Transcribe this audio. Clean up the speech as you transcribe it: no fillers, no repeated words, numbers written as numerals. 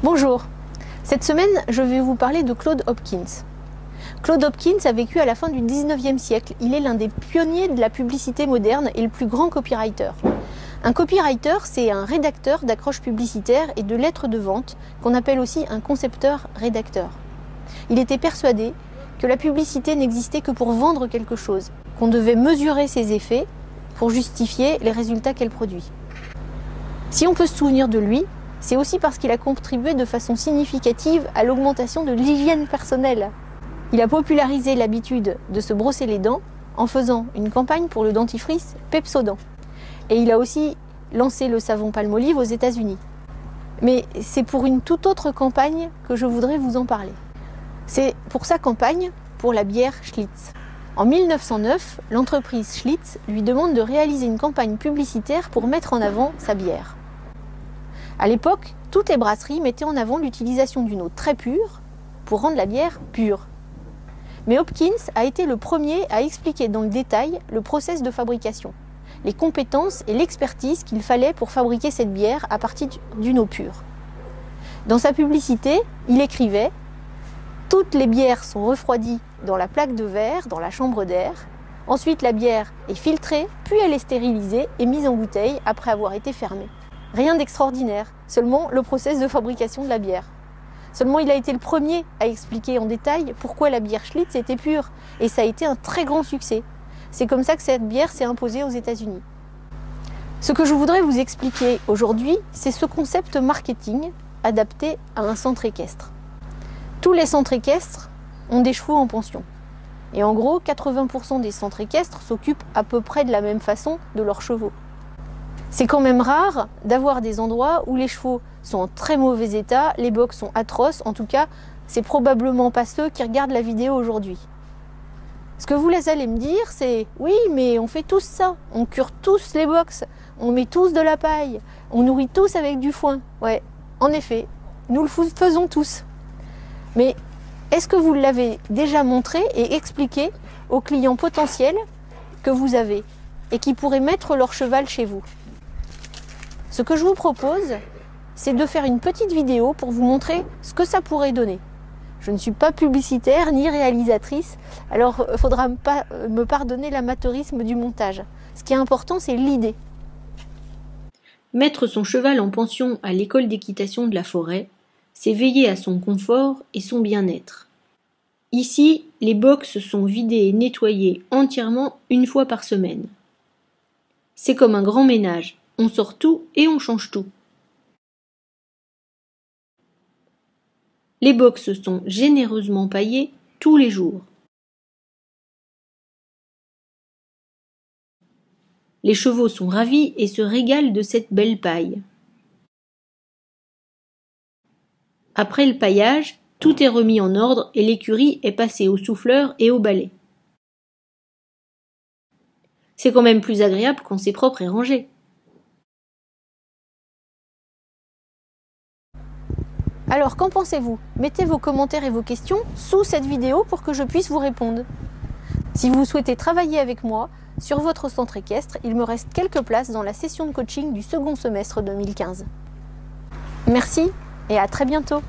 Bonjour, cette semaine je vais vous parler de Claude Hopkins. Claude Hopkins a vécu à la fin du 19e siècle. Il est l'un des pionniers de la publicité moderne et le plus grand copywriter. Un copywriter, c'est un rédacteur d'accroches publicitaires et de lettres de vente, qu'on appelle aussi un concepteur-rédacteur. Il était persuadé que la publicité n'existait que pour vendre quelque chose, qu'on devait mesurer ses effets pour justifier les résultats qu'elle produit. Si on peut se souvenir de lui, c'est aussi parce qu'il a contribué de façon significative à l'augmentation de l'hygiène personnelle. Il a popularisé l'habitude de se brosser les dents en faisant une campagne pour le dentifrice Pepsodent. Et il a aussi lancé le savon Palmolive aux États-Unis. Mais c'est pour une toute autre campagne que je voudrais vous en parler. C'est pour sa campagne pour la bière Schlitz. En 1909, l'entreprise Schlitz lui demande de réaliser une campagne publicitaire pour mettre en avant sa bière. À l'époque, toutes les brasseries mettaient en avant l'utilisation d'une eau très pure pour rendre la bière pure. Mais Hopkins a été le premier à expliquer dans le détail le process de fabrication, les compétences et l'expertise qu'il fallait pour fabriquer cette bière à partir d'une eau pure. Dans sa publicité, il écrivait « Toutes les bières sont refroidies dans la plaque de verre, dans la chambre d'air. Ensuite, la bière est filtrée, puis elle est stérilisée et mise en bouteille après avoir été fermée. » Rien d'extraordinaire, seulement le process de fabrication de la bière. Seulement il a été le premier à expliquer en détail pourquoi la bière Schlitz était pure, et ça a été un très grand succès. C'est comme ça que cette bière s'est imposée aux États-Unis. Ce que je voudrais vous expliquer aujourd'hui, c'est ce concept marketing adapté à un centre équestre. Tous les centres équestres ont des chevaux en pension. Et en gros, 80% des centres équestres s'occupent à peu près de la même façon de leurs chevaux. C'est quand même rare d'avoir des endroits où les chevaux sont en très mauvais état, les box sont atroces, en tout cas, c'est probablement pas ceux qui regardent la vidéo aujourd'hui. Ce que vous allez me dire, c'est « Oui, mais on fait tous ça, on cure tous les box, on met tous de la paille, on nourrit tous avec du foin. » Ouais, en effet, nous le faisons tous. Mais est-ce que vous l'avez déjà montré et expliqué aux clients potentiels que vous avez et qui pourraient mettre leur cheval chez vous ? Ce que je vous propose, c'est de faire une petite vidéo pour vous montrer ce que ça pourrait donner. Je ne suis pas publicitaire ni réalisatrice, alors il faudra me pardonner l'amateurisme du montage. Ce qui est important, c'est l'idée. Mettre son cheval en pension à l'école d'équitation de la forêt, c'est veiller à son confort et son bien-être. Ici, les boxes sont vidées et nettoyées entièrement une fois par semaine. C'est comme un grand ménage. On sort tout et on change tout. Les boxes sont généreusement paillées tous les jours. Les chevaux sont ravis et se régalent de cette belle paille. Après le paillage, tout est remis en ordre et l'écurie est passée au souffleur et au balai. C'est quand même plus agréable quand c'est propre et rangé. Alors, qu'en pensez-vous? Mettez vos commentaires et vos questions sous cette vidéo pour que je puisse vous répondre. Si vous souhaitez travailler avec moi sur votre centre équestre, il me reste quelques places dans la session de coaching du second semestre 2015. Merci et à très bientôt.